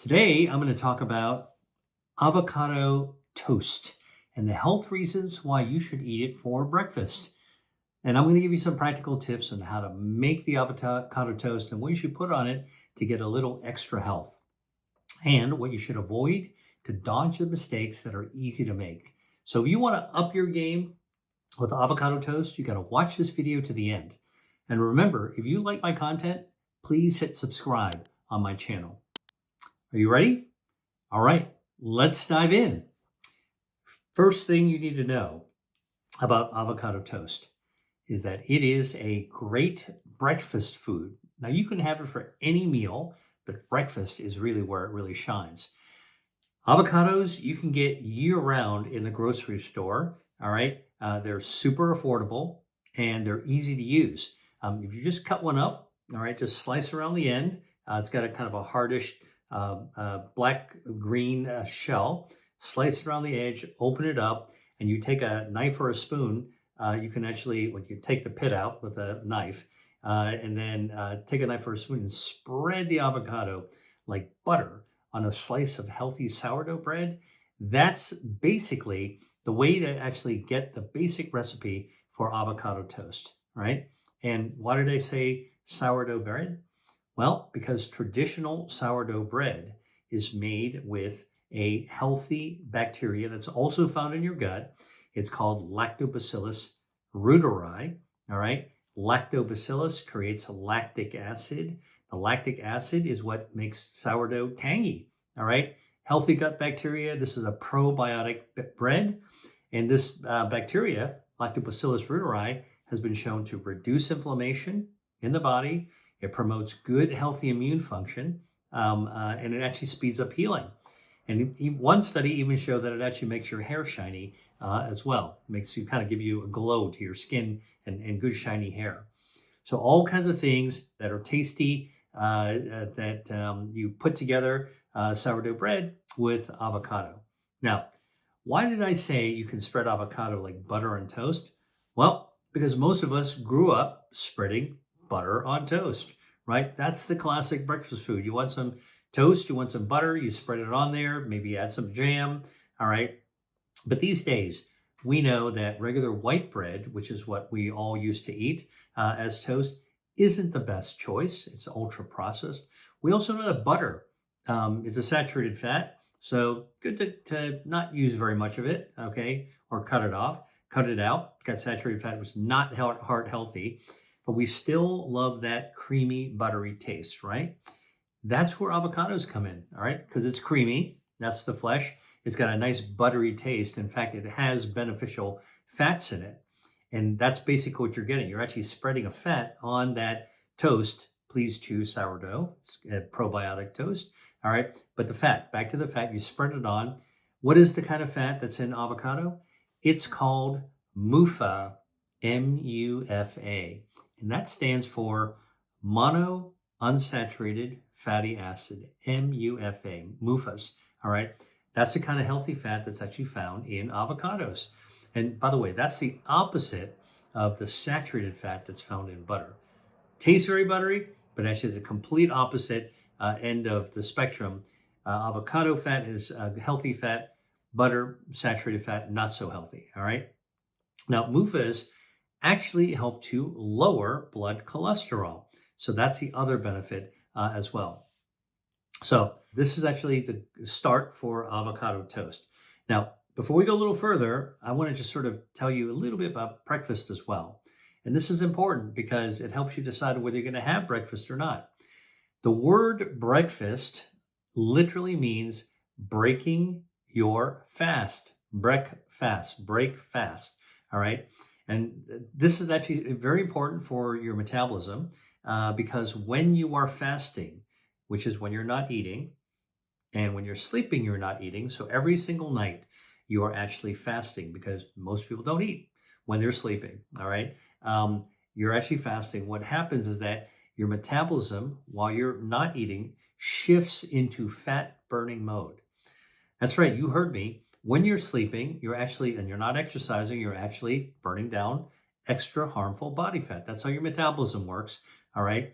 Today, I'm going to talk about avocado toast and the health reasons why you should eat it for breakfast. And I'm going to give you some practical tips on how to make the avocado toast and what you should put on it to get a little extra health, and what you should avoid to dodge the mistakes that are easy to make. So, if you want to up your game with avocado toast, you got to watch this video to the end. And remember, if you like my content, please hit subscribe on my channel. Are you ready? All right, let's dive in. First thing you need to know about avocado toast is that it is a great breakfast food. Now, you can have it for any meal, but breakfast is really where it really shines. Avocados you can get year round in the grocery store. All right, they're super affordable and they're easy to use. If you just cut one up, all right, just slice around the end. It's got a kind of a hardish black green shell. Slice it around the edge, open it up, and you take a knife or a spoon. You can actually, when you take the pit out with a knife, and then take a knife or a spoon and spread the avocado like butter on a slice of healthy sourdough bread. That's basically the way to actually get the basic recipe for avocado toast, right? And why did I say sourdough bread? Well, because traditional sourdough bread is made with a healthy bacteria that's also found in your gut. It's called Lactobacillus reuteri. All right. Lactobacillus creates lactic acid. The lactic acid is what makes sourdough tangy. All right. Healthy gut bacteria. This is a probiotic bread. And this bacteria, Lactobacillus reuteri, has been shown to reduce inflammation in the body. It promotes good, healthy immune function, and it actually speeds up healing. And one study even showed that it actually makes your hair shiny as well. Makes you kind of give you a glow to your skin and good shiny hair. So all kinds of things that are tasty that you put together sourdough bread with avocado. Now, why did I say you can spread avocado like butter on toast? Well, because most of us grew up spreading butter on toast, right? That's the classic breakfast food. You want some toast, you want some butter, you spread it on there, maybe add some jam, all right? But these days, we know that regular white bread, which is what we all used to eat as toast, isn't the best choice. It's ultra processed. We also know that butter is a saturated fat, so good to not use very much of it, okay? Or cut it off, cut it out. Got saturated fat was not heart healthy, but we still love that creamy, buttery taste, right? That's where avocados come in, all right? Because it's creamy, that's the flesh. It's got a nice buttery taste. In fact, it has beneficial fats in it. And that's basically what you're getting. You're actually spreading a fat on that toast. Please choose sourdough. It's a probiotic toast, all right? But the fat, back to the fat, you spread it on. What is the kind of fat that's in avocado? It's called MUFA, M-U-F-A. And that stands for monounsaturated fatty acid, MUFA, MUFAs, all right? That's the kind of healthy fat that's actually found in avocados. And by the way, that's the opposite of the saturated fat that's found in butter. Tastes very buttery, but actually is a complete opposite end of the spectrum. Avocado fat is healthy fat, butter, saturated fat, not so healthy, all right? Now, MUFAs actually help to lower blood cholesterol. So that's the other benefit as well. So this is actually the start for avocado toast. Now, before we go a little further, I want to just sort of tell you a little bit about breakfast as well. And this is important because it helps you decide whether you're going to have breakfast or not. The word breakfast literally means breaking your fast. Break fast. All right. And this is actually very important for your metabolism because when you are fasting, which is when you're not eating, and when you're sleeping, you're not eating. So every single night, you are actually fasting because most people don't eat when they're sleeping. All right. You're actually fasting. What happens is that your metabolism, while you're not eating, shifts into fat burning mode. That's right. You heard me. When you're sleeping, and you're not exercising, you're actually burning down extra harmful body fat. That's how your metabolism works. All right.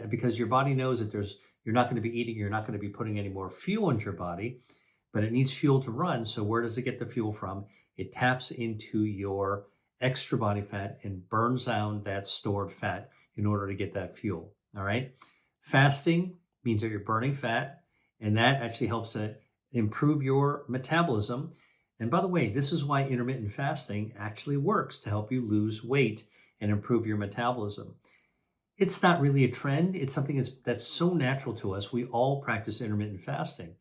Because your body knows that there's you're not going to be eating, you're not going to be putting any more fuel into your body, but it needs fuel to run. So where does it get the fuel from? It taps into your extra body fat and burns down that stored fat in order to get that fuel. All right. Fasting means that you're burning fat, and that actually helps to improve your metabolism. And by the way, this is why intermittent fasting actually works to help you lose weight and improve your metabolism. It's not really a trend. It's something that's so natural to us. We all practice intermittent fasting.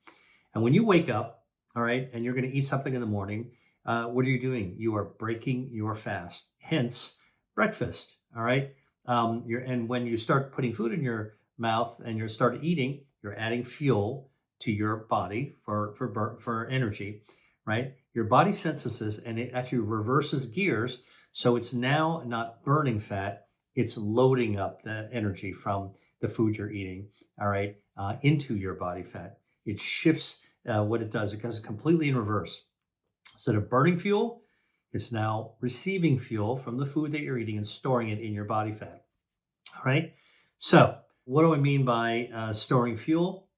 And when you wake up, all right, and you're going to eat something in the morning, what are you doing? You are breaking your fast, hence breakfast, all right? And when you start putting food in your mouth and you start eating, you're adding fuel to your body for energy, right? Your body senses this and it actually reverses gears. So it's now not burning fat, it's loading up the energy from the food you're eating, all right, into your body fat. It shifts what it does. It goes completely in reverse. Instead of burning fuel, it's now receiving fuel from the food that you're eating and storing it in your body fat. All right. So, what do I mean by storing fuel?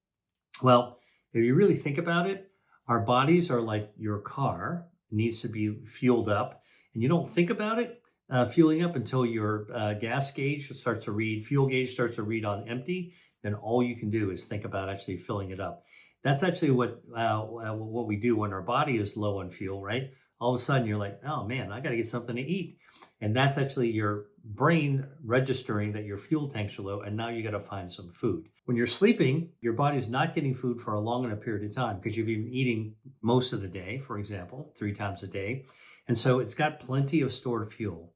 Well, if you really think about it, our bodies are like your car, it needs to be fueled up, and you don't think about it fueling up until your gas gauge starts to read, fuel gauge starts to read on empty. Then all you can do is think about actually filling it up. That's actually what we do when our body is low on fuel, right? All of a sudden, you're like, oh man, I got to get something to eat, and that's actually your brain registering that your fuel tanks are low, and now you got to find some food. When you're sleeping, your body's not getting food for a long enough period of time because you've been eating most of the day, for example, 3 times a day, and so it's got plenty of stored fuel.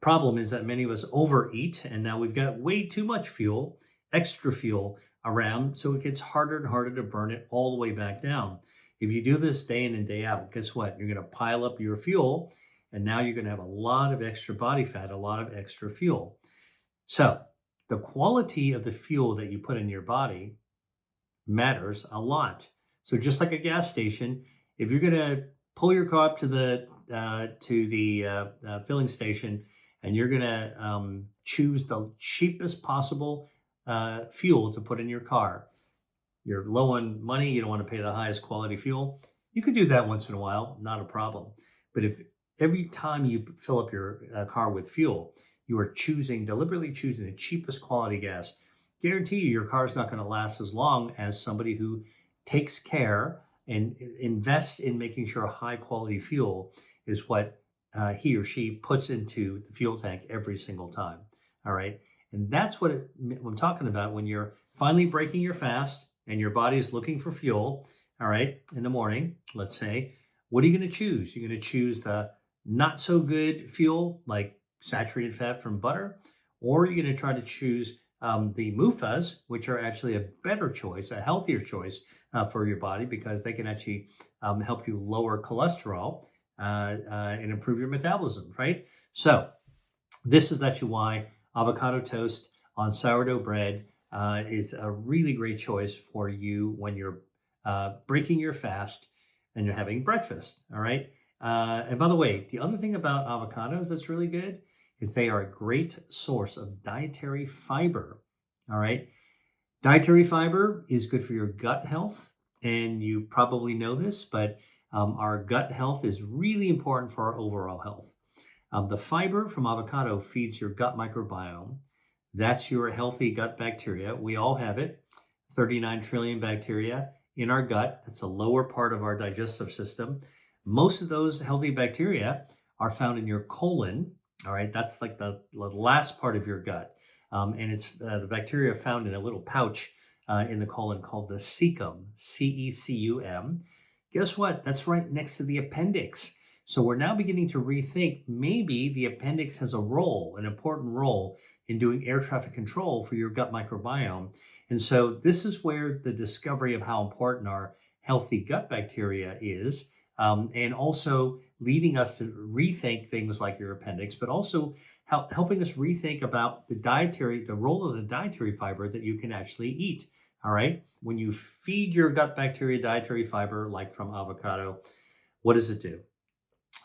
Problem is that many of us overeat, and now we've got way too much fuel, extra fuel around, so it gets harder and harder to burn it all the way back down. If you do this day in and day out, guess what? You're going to pile up your fuel, and now you're going to have a lot of extra body fat, a lot of extra fuel. So the quality of the fuel that you put in your body matters a lot. So just like a gas station, if you're going to pull your car up to the filling station, and you're going to choose the cheapest possible fuel to put in your car. You're low on money, you don't want to pay the highest quality fuel. You could do that once in a while, not a problem. But if every time you fill up your car with fuel, you are deliberately choosing the cheapest quality gas, guarantee you your car is not going to last as long as somebody who takes care and invests in making sure high quality fuel is what he or she puts into the fuel tank every single time. All right. And that's what I'm talking about when you're finally breaking your fast and your body is looking for fuel. All right. In the morning, let's say, what are you going to choose? You're going to choose the not so good fuel like saturated fat from butter, or you're going to try to choose the MUFAs, which are actually a better choice, a healthier choice for your body because they can actually help you lower cholesterol and improve your metabolism, right? So this is actually why avocado toast on sourdough bread is a really great choice for you when you're breaking your fast and you're having breakfast, all right? And by the way, the other thing about avocados that's really good is they are a great source of dietary fiber, all right? Dietary fiber is good for your gut health, and you probably know this, but our gut health is really important for our overall health. The fiber from avocado feeds your gut microbiome. That's your healthy gut bacteria. We all have it, 39 trillion bacteria in our gut. That's the lower part of our digestive system. Most of those healthy bacteria are found in your colon. All right, that's like the last part of your gut. And it's the bacteria found in a little pouch in the colon called the cecum, C-E-C-U-M. Guess what? That's right next to the appendix. So we're now beginning to rethink maybe the appendix has a role, an important role in doing air traffic control for your gut microbiome. And so this is where the discovery of how important our healthy gut bacteria is, and also leading us to rethink things like your appendix, but also helping us rethink about the role of the dietary fiber that you can actually eat. All right. When you feed your gut bacteria dietary fiber, like from avocado, what does it do?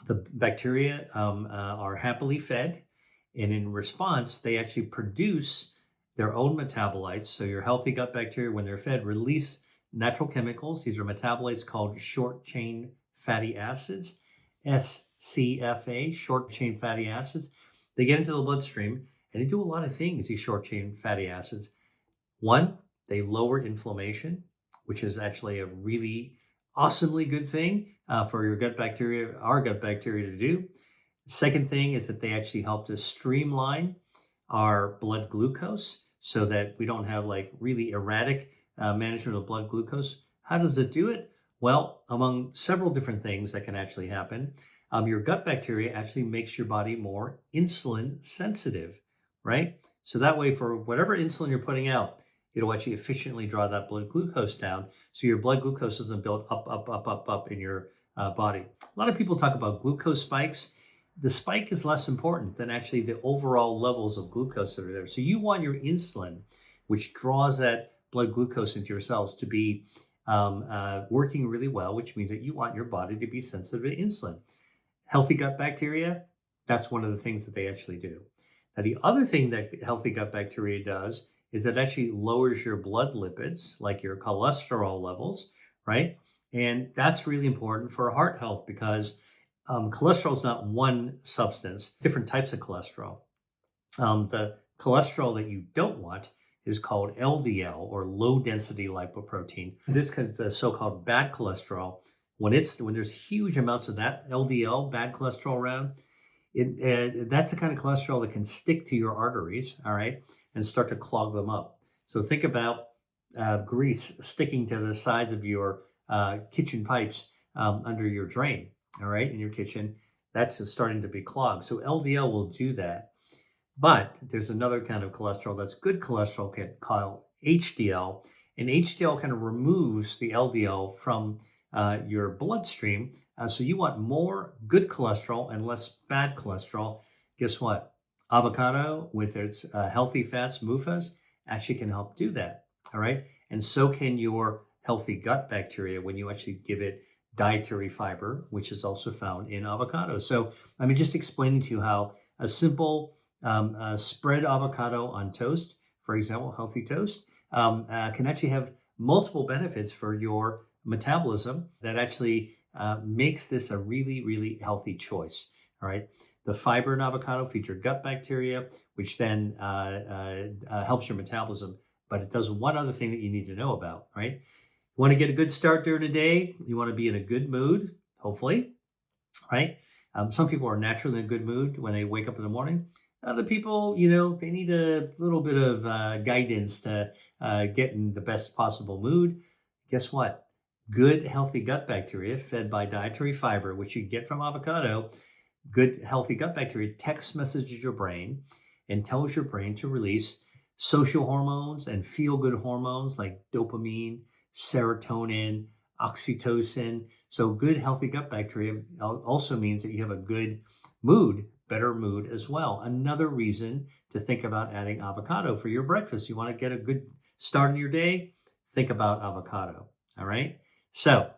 The bacteria are happily fed, and in response, they actually produce their own metabolites. So your healthy gut bacteria, when they're fed, release natural chemicals. These are metabolites called short chain fatty acids, SCFA, short chain fatty acids. They get into the bloodstream and they do a lot of things, these short chain fatty acids. One, they lower inflammation, which is actually a really awesomely good thing for your gut bacteria, our gut bacteria to do. Second thing is that they actually help to streamline our blood glucose so that we don't have like really erratic management of blood glucose. How does it do it? Well, among several different things that can actually happen, your gut bacteria actually makes your body more insulin sensitive, right? So that way, for whatever insulin you're putting out, it'll actually efficiently draw that blood glucose down. So your blood glucose doesn't build up in your body. A lot of people talk about glucose spikes. The spike is less important than actually the overall levels of glucose that are there. So you want your insulin, which draws that blood glucose into your cells, to be working really well, which means that you want your body to be sensitive to insulin. Healthy gut bacteria, that's one of the things that they actually do. Now, the other thing that healthy gut bacteria does is that actually lowers your blood lipids, like your cholesterol levels, right? And that's really important for heart health because cholesterol is not one substance, different types of cholesterol. The cholesterol that you don't want is called LDL, or low density lipoprotein. This is the so-called bad cholesterol. When there's huge amounts of that LDL, bad cholesterol around, that's the kind of cholesterol that can stick to your arteries, all right, and start to clog them up. So think about grease sticking to the sides of your kitchen pipes under your drain, all right, in your kitchen. That's starting to be clogged. So LDL will do that. But there's another kind of cholesterol that's good cholesterol called HDL. And HDL kind of removes the LDL from your bloodstream. So you want more good cholesterol and less bad cholesterol. Guess what? Avocado, with its healthy fats, MUFAs, actually can help do that. All right. And so can your healthy gut bacteria when you actually give it dietary fiber, which is also found in avocado. So I'm just explaining to you how a simple spread avocado on toast, for example, healthy toast, can actually have multiple benefits for your metabolism that actually makes this a really, really healthy choice. All right. The fiber in avocado feature gut bacteria, which then helps your metabolism. But it does one other thing that you need to know about, right? You want to get a good start during the day. You want to be in a good mood, hopefully, right? Some people are naturally in a good mood when they wake up in the morning. Other people, they need a little bit of guidance to get in the best possible mood. Guess what? Good, healthy gut bacteria fed by dietary fiber, which you get from avocado, good, healthy gut bacteria text messages your brain and tells your brain to release social hormones and feel-good hormones like dopamine, serotonin, oxytocin. So good, healthy gut bacteria also means that you have a good mood, better mood as well. Another reason to think about adding avocado for your breakfast. You want to get a good start in your day? Think about avocado. All right. So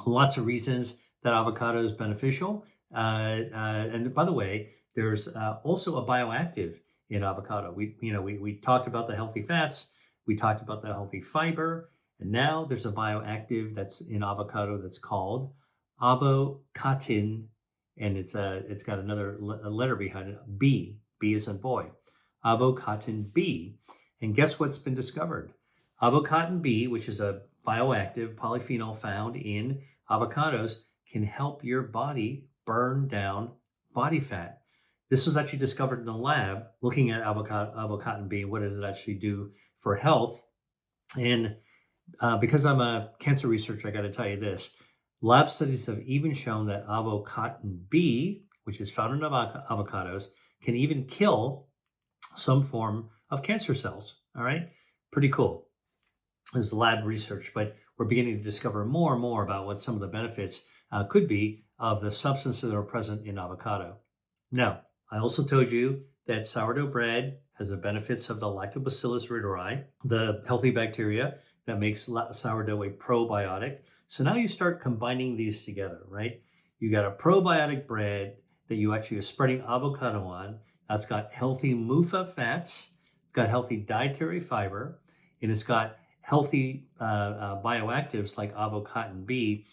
lots of reasons that avocado is beneficial. And by the way, there's also a bioactive in avocado. We talked about the healthy fats. We talked about the healthy fiber. And now there's a bioactive that's in avocado that's called Avocatin, and it's got another letter behind it, B. B as in boy. Avocatin B. And guess what's been discovered? Avocatin B, which is a bioactive polyphenol found in avocados, can help your body burn down body fat. This was actually discovered in the lab looking at Avocatin B. What does it actually do for health? And because I'm a cancer researcher, I got to tell you this. Lab studies have even shown that Avocatin B, which is found in avocados, can even kill some form of cancer cells. All right. Pretty cool. This is lab research, but we're beginning to discover more and more about what some of the benefits could be of the substances that are present in avocado. Now, I also told you that sourdough bread has the benefits of the Lactobacillus reuteri, the healthy bacteria that makes sourdough a probiotic. So now you start combining these together, right? You got a probiotic bread that you actually are spreading avocado on. That's got healthy MUFA fats, got healthy dietary fiber, and it's got healthy bioactives like Avocatin B.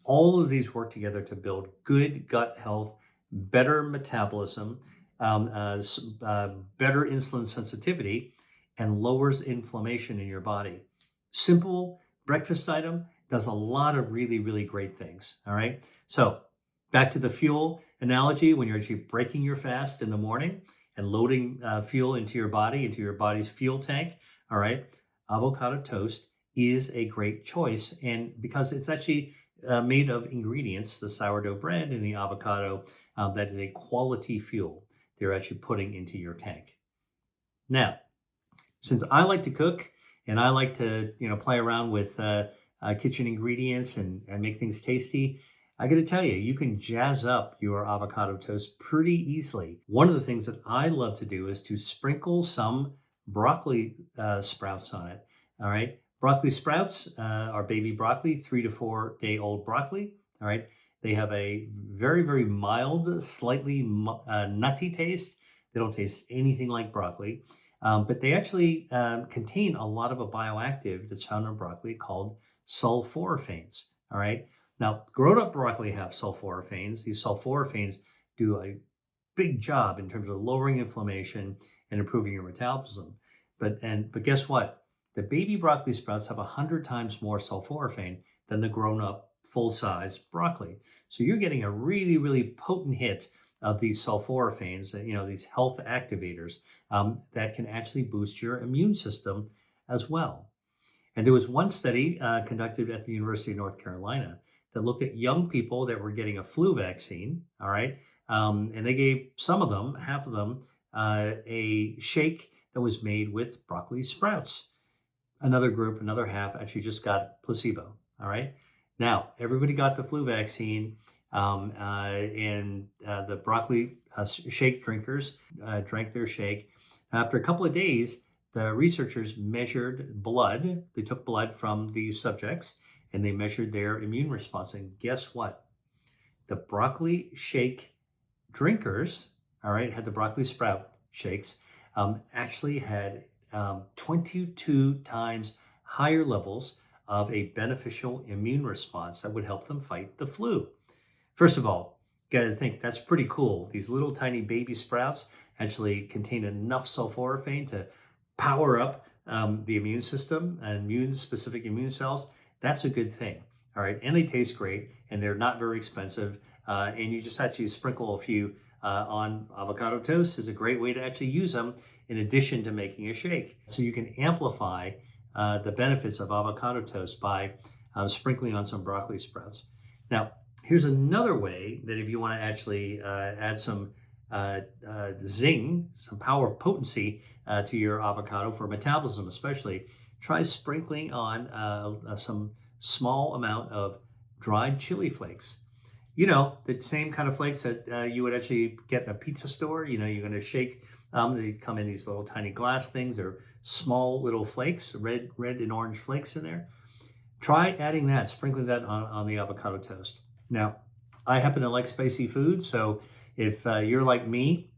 All of these work together to build good gut health, better metabolism, better insulin sensitivity, and lowers inflammation in your body. Simple breakfast item does a lot of really, really great things. All right. So back to the fuel analogy, when you're actually breaking your fast in the morning and loading fuel into your body, into your body's fuel tank. All right. Avocado toast is a great choice. And because it's actually made of ingredients, the sourdough bread and the avocado, that is a quality fuel they're actually putting into your tank. Now, since I like to cook and I like to, play around with kitchen ingredients and make things tasty, I got to tell you, you can jazz up your avocado toast pretty easily. One of the things that I love to do is to sprinkle some broccoli sprouts on it. All right. Broccoli sprouts are baby broccoli, 3 to 4 day old broccoli. All right. They have a very, very mild, slightly nutty taste. They don't taste anything like broccoli, but they actually contain a lot of a bioactive that's found in broccoli called sulforaphanes. All right. Now, grown-up broccoli have sulforaphanes. These sulforaphanes do a big job in terms of lowering inflammation and improving your metabolism. But guess what? The baby broccoli sprouts have 100 times more sulforaphane than the grown-up full-size broccoli. So you're getting a really, really potent hit of these sulforaphanes, these health activators that can actually boost your immune system as well. And there was one study conducted at the University of North Carolina that looked at young people that were getting a flu vaccine, all right? And they gave some of them, half of them, a shake that was made with broccoli sprouts. Another group, another half, actually just got placebo, all right? Now, everybody got the flu vaccine, and the broccoli shake drinkers drank their shake. After a couple of days, the researchers measured blood. They took blood from these subjects, and they measured their immune response. And guess what? The broccoli shake drinkers, all right, had the broccoli sprout shakes, actually had 22 times higher levels of a beneficial immune response that would help them fight the flu. First of all, you got to think that's pretty cool. These little tiny baby sprouts actually contain enough sulforaphane to power up the immune system and specific immune cells. That's a good thing. All right. And they taste great and they're not very expensive. And you just actually sprinkle a few on avocado toast is a great way to actually use them in addition to making a shake. So you can amplify the benefits of avocado toast by sprinkling on some broccoli sprouts. Now, here's another way that if you want to actually add some zing, some power potency to your avocado for metabolism especially, try sprinkling on some small amount of dried chili flakes. The same kind of flakes that you would actually get in a pizza store. You're going to shake. They come in these little tiny glass things. They're small little flakes, red and orange flakes in there. Try adding that, sprinkling that on the avocado toast. Now, I happen to like spicy food, so if you're like me,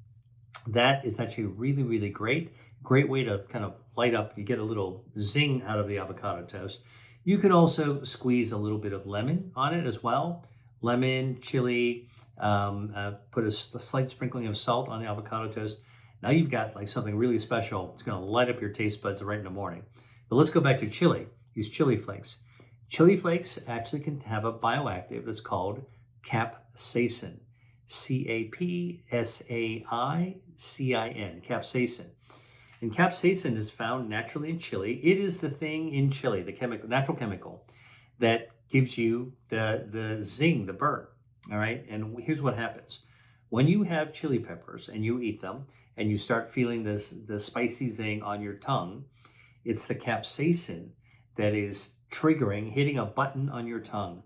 that is actually really, really great. Great way to kind of light up. You get a little zing out of the avocado toast. You can also squeeze a little bit of lemon on it as well. Lemon, chili, put a slight sprinkling of salt on the avocado toast. Now you've got like something really special. It's going to light up your taste buds right in the morning. But let's go back to chili. Use chili flakes. Chili flakes actually can have a bioactive that's called capsaicin. Capsaicin, capsaicin. And capsaicin is found naturally in chili. It is the thing in chili, the natural chemical that gives you the zing, the burn. All right. And here's what happens. When you have chili peppers and you eat them and you start feeling the spicy zing on your tongue, it's the capsaicin that is hitting a button on your tongue.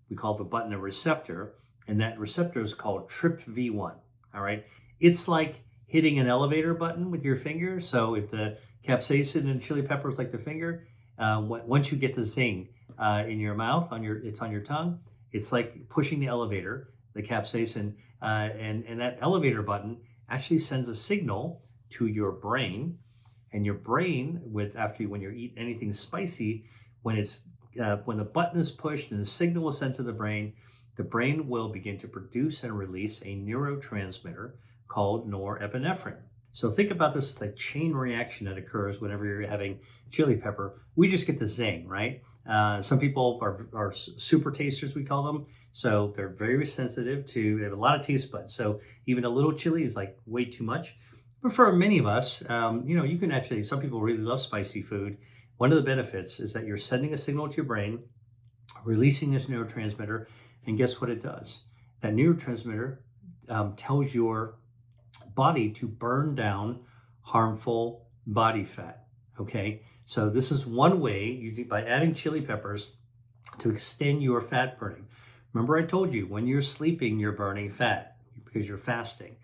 We call the button a receptor, and that receptor is called TRPV1. All right. It's like hitting an elevator button with your finger. So if the capsaicin and chili pepper is like the finger, once you get the zing in your mouth, it's on your tongue, it's like pushing the elevator, the capsaicin, and that elevator button actually sends a signal to your brain, And your brain, when you eat anything spicy, when when the button is pushed and the signal is sent to the brain will begin to produce and release a neurotransmitter called norepinephrine. So think about this as a chain reaction that occurs whenever you're having chili pepper. We just get the zing, right? Some people are super tasters, we call them. So they're very sensitive they have a lot of taste buds. So even a little chili is like way too much. But for many of us, you can actually, some people really love spicy food. One of the benefits is that you're sending a signal to your brain, releasing this neurotransmitter, and guess what it does? That neurotransmitter tells your body to burn down harmful body fat. Okay, so this is one way, using by adding chili peppers, to extend your fat burning. Remember, I told you when you're sleeping, you're burning fat because you're fasting.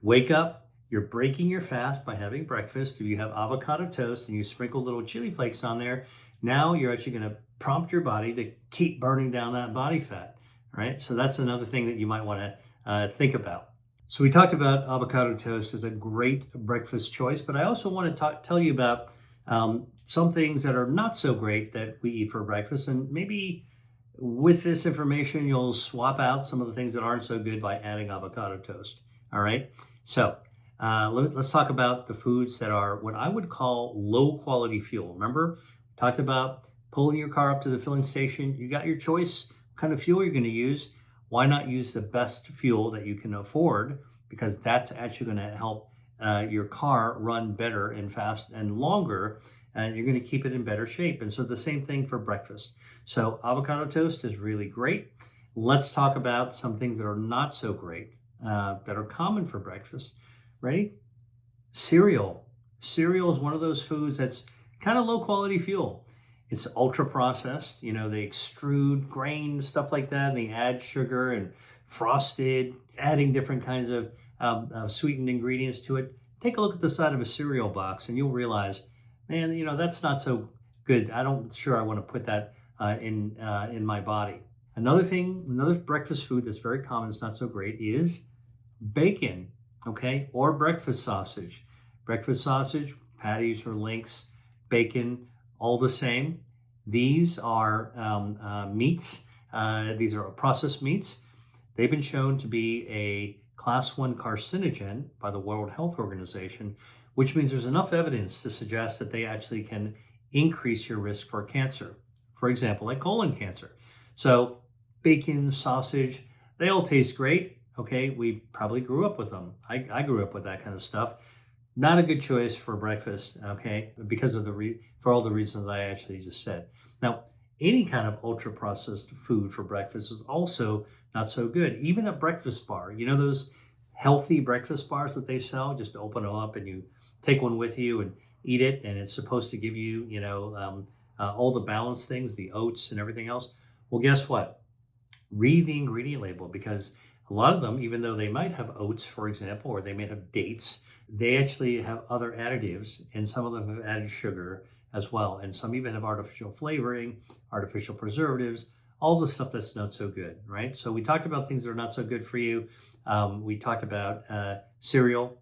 Wake up, you're breaking your fast by having breakfast. If you have avocado toast and you sprinkle little chili flakes on there, now you're actually going to prompt your body to keep burning down that body fat, right? So that's another thing that you might want to think about. So we talked about avocado toast as a great breakfast choice, but I also want to tell you about some things that are not so great that we eat for breakfast. And maybe with this information, you'll swap out some of the things that aren't so good by adding avocado toast. All right. So let's talk about the foods that are what I would call low quality fuel. Remember, we talked about pulling your car up to the filling station. You got your choice what kind of fuel you're going to use. Why not use the best fuel that you can afford? Because that's actually going to help your car run better and fast and longer, and you're going to keep it in better shape. And so the same thing for breakfast. So avocado toast is really great. Let's talk about some things that are not so great, that are common for breakfast. Ready? Cereal. Cereal is one of those foods that's kind of low quality fuel. It's ultra processed. They extrude grain, stuff like that, and they add sugar and frosted, adding different kinds of sweetened ingredients to it. Take a look at the side of a cereal box and you'll realize, man, that's not so good. I want to put that in my body. Another breakfast food that's very common, it's not so great, is bacon, okay, or breakfast sausage. Breakfast sausage, patties or links, bacon, all the same. These are meats. These are processed meats. They've been shown to be a class 1 carcinogen by the World Health Organization, which means there's enough evidence to suggest that they actually can increase your risk for cancer. For example, like colon cancer. So bacon, sausage, they all taste great. Okay, we probably grew up with them. I grew up with that kind of stuff. Not a good choice for breakfast, okay, because of for all the reasons I actually just said. Now, any kind of ultra processed food for breakfast is also not so good. Even a breakfast bar, those healthy breakfast bars that they sell, just open them up and you take one with you and eat it, and it's supposed to give you, all the balanced things, the oats and everything else. Well, guess what? Read the ingredient label, because a lot of them, even though they might have oats, for example, or they may have dates, they actually have other additives, and some of them have added sugar as well. And some even have artificial flavoring, artificial preservatives, all the stuff that's not so good, right? So we talked about things that are not so good for you. We talked about cereal,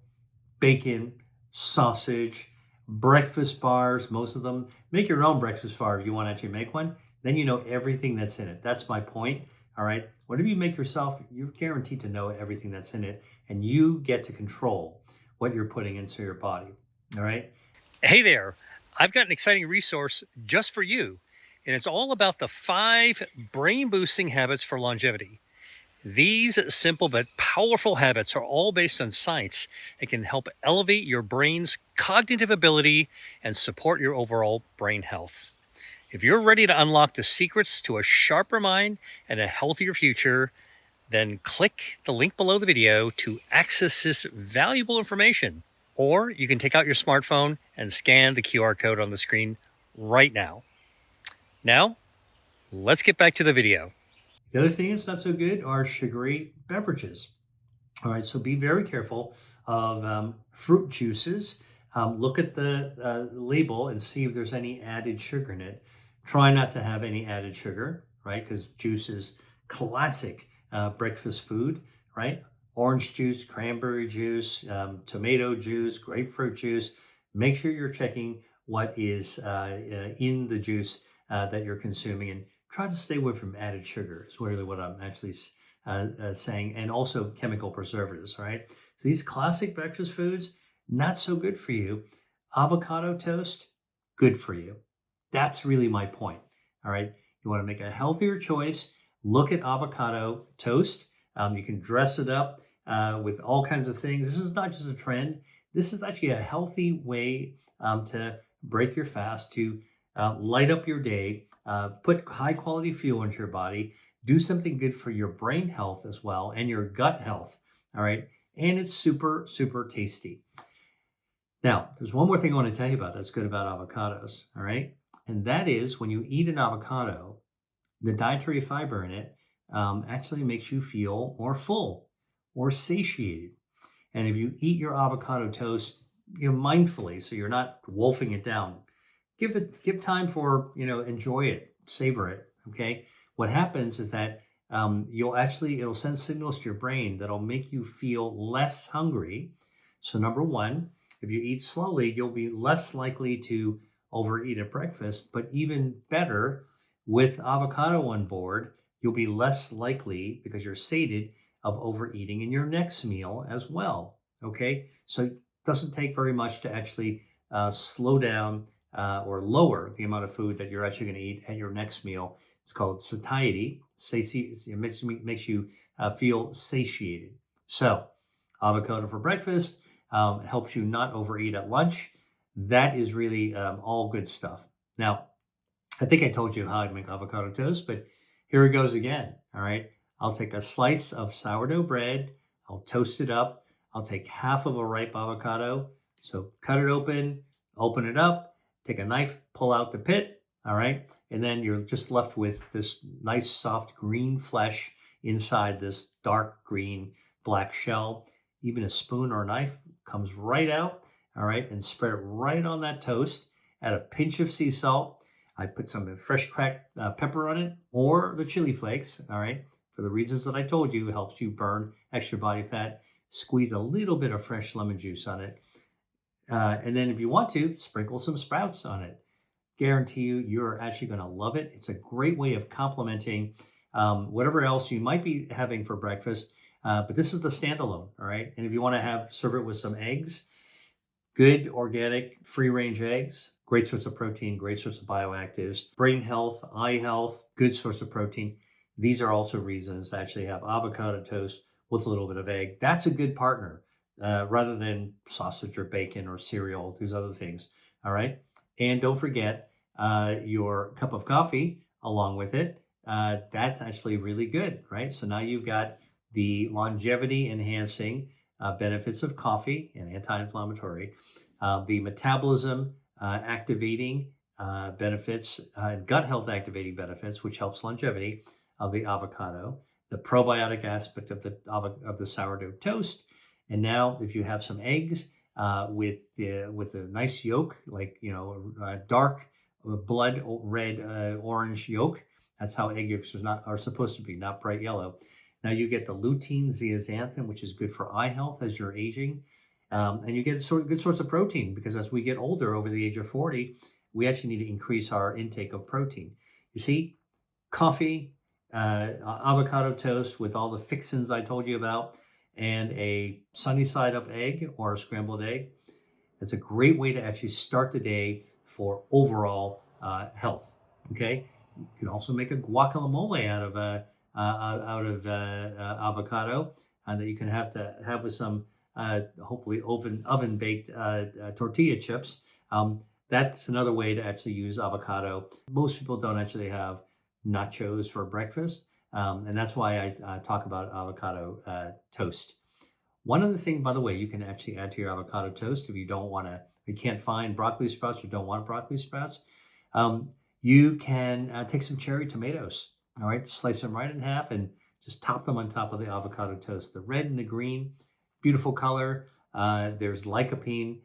bacon, sausage, breakfast bars, most of them. Make your own breakfast bar if you want to actually make one. Then you know everything that's in it. That's my point. All right. Whatever you make yourself, you're guaranteed to know everything that's in it, and you get to control what you're putting into your body. All right. Hey there. I've got an exciting resource just for you, and it's all about the 5 brain-boosting habits for longevity. These simple but powerful habits are all based on science and can help elevate your brain's cognitive ability and support your overall brain health. If you're ready to unlock the secrets to a sharper mind and a healthier future, then click the link below the video to access this valuable information. Or you can take out your smartphone and scan the QR code on the screen right now. Now, let's get back to the video. The other thing that's not so good are sugary beverages. All right, so be very careful of fruit juices. Look at the label and see if there's any added sugar in it. Try not to have any added sugar, right? Because juice is classic breakfast food, right? Orange juice, cranberry juice, tomato juice, grapefruit juice. Make sure you're checking what is in the juice that you're consuming, and try to stay away from added sugar. Is really what I'm actually saying, and also chemical preservatives. Right. So these classic breakfast foods, not so good for you. Avocado toast, good for you. That's really my point. All right. You want to make a healthier choice. Look at avocado toast. You can dress it up with all kinds of things. This is not just a trend. This is actually a healthy way to break your fast, to light up your day, put high quality fuel into your body, do something good for your brain health as well and your gut health. All right. And it's super, super tasty. Now, there's one more thing I want to tell you about that's good about avocados. All right. And that is when you eat an avocado, the dietary fiber in it actually makes you feel more full or satiated. And if you eat your avocado toast, mindfully, so you're not wolfing it down, give time for, enjoy it, savor it. Okay. What happens is that it'll send signals to your brain that'll make you feel less hungry. So number one, if you eat slowly, you'll be less likely to overeat at breakfast. But even better, with avocado on board, you'll be less likely, because you're sated, of overeating in your next meal as well. Okay, so it doesn't take very much to actually slow down or lower the amount of food that you're actually going to eat at your next meal. It's called satiety. It makes you feel satiated. So, avocado for breakfast helps you not overeat at lunch. That is really all good stuff. Now, I think I told you how to make avocado toast, but here it goes again. All right. I'll take a slice of sourdough bread. I'll toast it up. I'll take half of a ripe avocado. So cut it open it up, take a knife, pull out the pit. All right. And then you're just left with this nice, soft green flesh inside this dark green black shell. Even a spoon or a knife comes right out. All right. And spread it right on that toast. Add a pinch of sea salt. I put some fresh cracked pepper on it, or the chili flakes. All right. For the reasons that I told you, it helps you burn extra body fat. Squeeze a little bit of fresh lemon juice on it. And then if you want to, sprinkle some sprouts on it. Guarantee you, you're actually going to love it. It's a great way of complementing whatever else you might be having for breakfast. But this is the standalone. All right. And if you want to serve it with some eggs, good organic free range eggs, great source of protein, great source of bioactives, brain health, eye health, good source of protein. These are also reasons to actually have avocado toast with a little bit of egg. That's a good partner rather than sausage or bacon or cereal, these other things. All right. And don't forget your cup of coffee along with it. That's actually really good, right? So now you've got the longevity enhancing benefits of coffee and anti-inflammatory, the metabolism activating benefits, gut health activating benefits, which helps longevity of the avocado, the probiotic aspect of the sourdough toast, and now if you have some eggs with the nice yolk, like dark blood red orange yolk. That's how egg yolks are supposed to be, not bright yellow. Now you get the lutein zeaxanthin, which is good for eye health as you're aging. And you get a good source of protein, because as we get older, over the age of 40, we actually need to increase our intake of protein. You see, coffee, avocado toast with all the fixins I told you about, and a sunny side up egg or a scrambled egg. It's a great way to actually start the day for overall health. Okay, you can also make a guacamole out of avocado, and that you can have with some hopefully oven baked tortilla chips. That's another way to actually use avocado. Most people don't actually have nachos for breakfast, and that's why I talk about avocado toast. One other thing, by the way, you can actually add to your avocado toast if you can't find broccoli sprouts or don't want broccoli sprouts. You can take some cherry tomatoes. All right, slice them right in half and just top them on top of the avocado toast. The red and the green, beautiful color. There's lycopene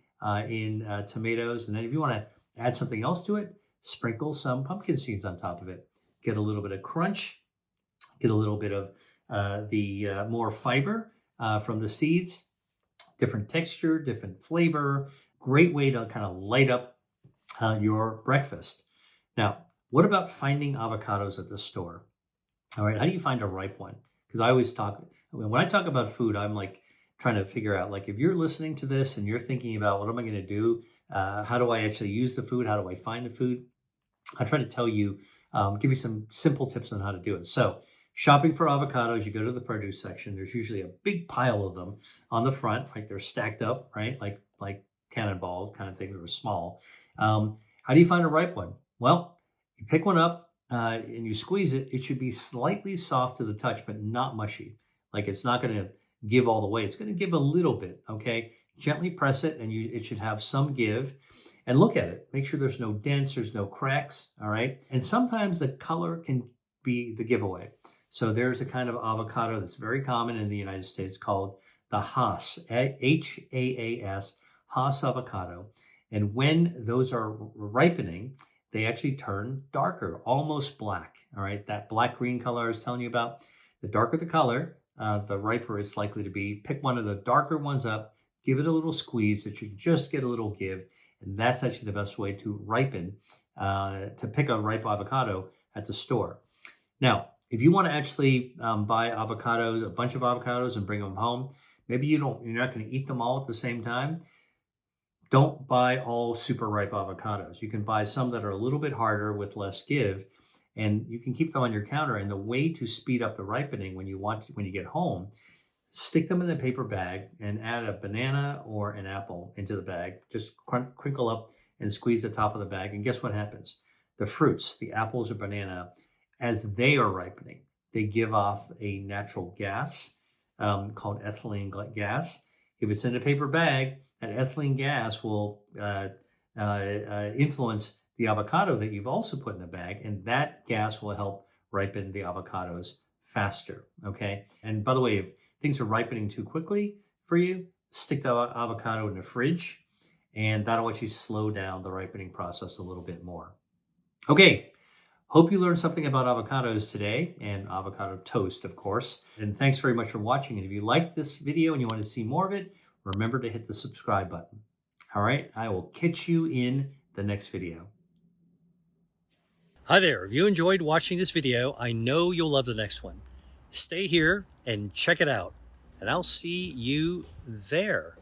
in tomatoes. And then if you want to add something else to it, sprinkle some pumpkin seeds on top of it. Get a little bit of crunch, get a little bit of the more fiber from the seeds, different texture, different flavor, Great way to kind of light up your breakfast. Now, what about finding avocados at the store? All right, how do you find a ripe one? Because I always talk, when I talk about food, I'm like trying to figure out, like, if you're listening to this and you're thinking about what am I going to do? How do I actually use the food? How do I find the food? I try to tell you, give you some simple tips on how to do it. So, shopping for avocados, you go to the produce section. There's usually a big pile of them on the front, right? They're stacked up, right? Like cannonball kind of thing. They're small. How do you find a ripe one? Well, you pick one up and you squeeze it. It should be slightly soft to the touch, but not mushy. Like it's not going to give all the way. It's going to give a little bit. Okay, gently press it, and it should have some give. And look at it. Make sure there's no dents, there's no cracks. All right. And sometimes the color can be the giveaway. So there's a kind of avocado that's very common in the United States called the Hass, Haas, Hass avocado. And when those are ripening, they actually turn darker, almost black. All right. That black green color I was telling you about, the darker the color, the riper it's likely to be. Pick one of the darker ones up, give it a little squeeze. It should just get a little give. And that's actually the best way to ripen, to pick a ripe avocado at the store. Now, if you want to actually buy avocados, a bunch of avocados, and bring them home, maybe you're not going to eat them all at the same time. Don't buy all super ripe avocados. You can buy some that are a little bit harder with less give, and you can keep them on your counter. And the way to speed up the ripening when you get home, stick them in a paper bag and add a banana or an apple into the bag. Just crinkle up and squeeze the top of the bag. And guess what happens? The fruits, the apples or banana, as they are ripening, they give off a natural gas called ethylene gas. If it's in a paper bag, that ethylene gas will influence the avocado that you've also put in the bag, and that gas will help ripen the avocados faster. Okay. And by the way, if things are ripening too quickly for you, stick the avocado in the fridge, and that'll actually slow down the ripening process a little bit more. Okay. Hope you learned something about avocados today, and avocado toast, of course. And thanks very much for watching. And if you liked this video and you want to see more of it, remember to hit the subscribe button. All right. I will catch you in the next video. Hi there. If you enjoyed watching this video, I know you'll love the next one. Stay here and check it out, and I'll see you there.